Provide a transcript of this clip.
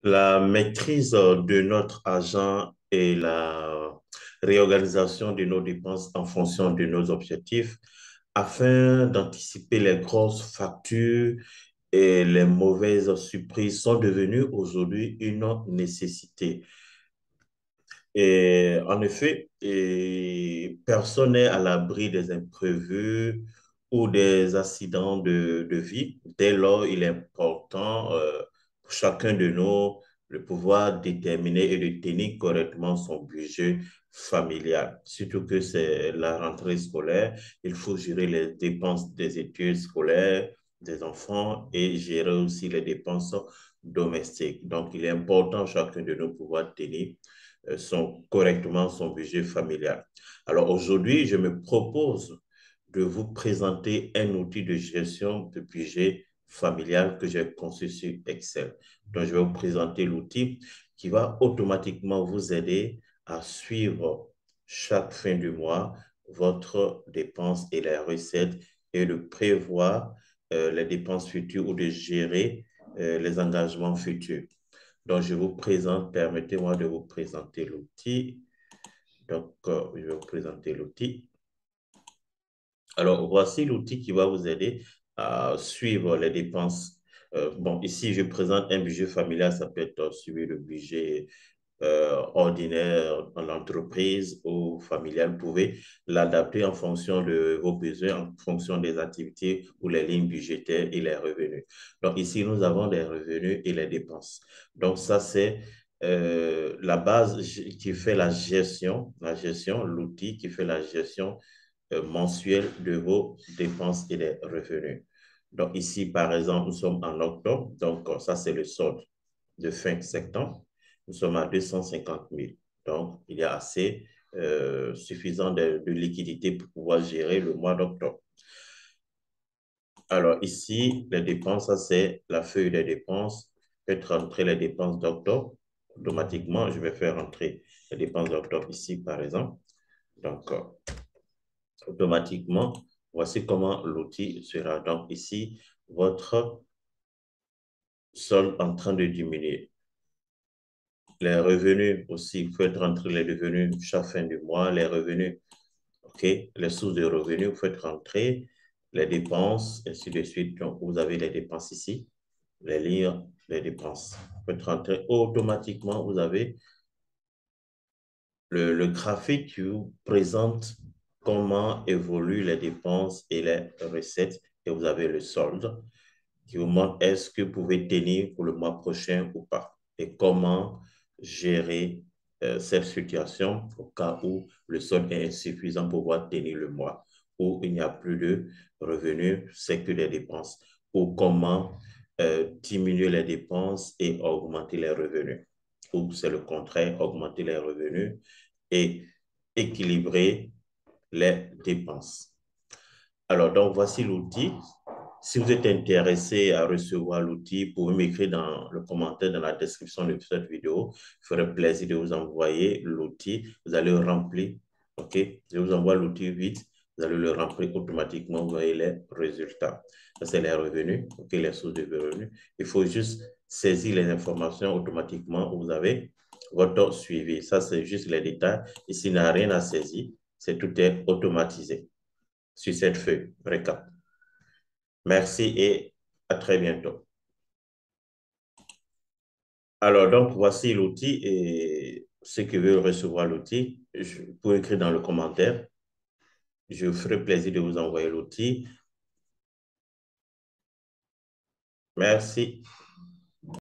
La maîtrise de notre argent et la réorganisation de nos dépenses en fonction de nos objectifs afin d'anticiper les grosses factures et les mauvaises surprises sont devenues aujourd'hui une nécessité. Et en effet, personne n'est à l'abri des imprévus ou des accidents de vie. Dès lors, il est important pour chacun de nous de pouvoir déterminer et de tenir correctement son budget familial. Surtout que c'est la rentrée scolaire, il faut gérer les dépenses des études scolaires des enfants et gérer aussi les dépenses domestiques. Donc, il est important chacun de nous pouvoir tenir correctement son budget familial. Alors aujourd'hui, je me propose de vous présenter un outil de gestion de budget familial que j'ai conçu sur Excel. Donc, je vais vous présenter l'outil qui va automatiquement vous aider à suivre chaque fin du mois votre dépense et les recettes et de prévoir les dépenses futures ou de gérer les engagements futurs. Donc, je vous présente, permettez-moi de vous présenter l'outil. Donc, je vais vous présenter l'outil. Alors, voici l'outil qui va vous aider à suivre les dépenses. Bon, ici, je présente un budget familial, ça peut être suivi le budget ordinaire en entreprise ou familial. Vous pouvez l'adapter en fonction de vos besoins, en fonction des activités ou les lignes budgétaires et les revenus. Donc ici, nous avons les revenus et les dépenses. Donc ça, c'est la base qui fait la gestion, l'outil qui fait la gestion mensuelle de vos dépenses et des revenus. Donc ici, par exemple, nous sommes en octobre, donc ça, c'est le solde de fin septembre. Nous sommes à 250 000. Donc, il y a assez suffisant de liquidité pour pouvoir gérer le mois d'octobre. Alors, ici, les dépenses, ça, c'est la feuille des dépenses. Faites rentrer les dépenses d'octobre. Automatiquement, je vais faire rentrer les dépenses d'octobre ici, par exemple. Donc, automatiquement, voici comment l'outil sera. Donc, ici, votre solde en train de diminuer. Les revenus aussi, il faut être rentrer les revenus chaque fin du mois, les revenus, OK, les sources de revenus, vous faites rentrer les dépenses, ainsi de suite. Donc, vous avez les dépenses ici, les lignes, les dépenses. Vous faites rentrer automatiquement, vous avez le graphique qui vous présente comment évoluent les dépenses et les recettes, et vous avez le solde qui vous montre est-ce que vous pouvez tenir pour le mois prochain ou pas et comment gérer cette situation au cas où le solde est insuffisant pour pouvoir tenir le mois, où il n'y a plus de revenus, c'est que des dépenses, ou comment diminuer les dépenses et augmenter les revenus, ou c'est le contraire, augmenter les revenus et équilibrer les dépenses. Alors, donc, voici l'outil. Si vous êtes intéressé à recevoir l'outil, vous pouvez m'écrire dans le commentaire, dans la description de cette vidéo. Il ferait plaisir de vous envoyer l'outil. Vous allez le remplir. OK? Je vous envoie l'outil vite. Vous allez le remplir automatiquement. Vous voyez les résultats. Ça, c'est les revenus. OK? Les sources de revenus. Il faut juste saisir les informations automatiquement. Vous avez votre suivi. Ça, c'est juste les détails. Ici, il n'y a rien à saisir. C'est tout est automatisé sur cette feuille. Récap. Merci et à très bientôt. Alors, donc, voici l'outil et ceux qui veulent recevoir l'outil, vous pouvez écrire dans le commentaire. Je vous ferai plaisir de vous envoyer l'outil. Merci.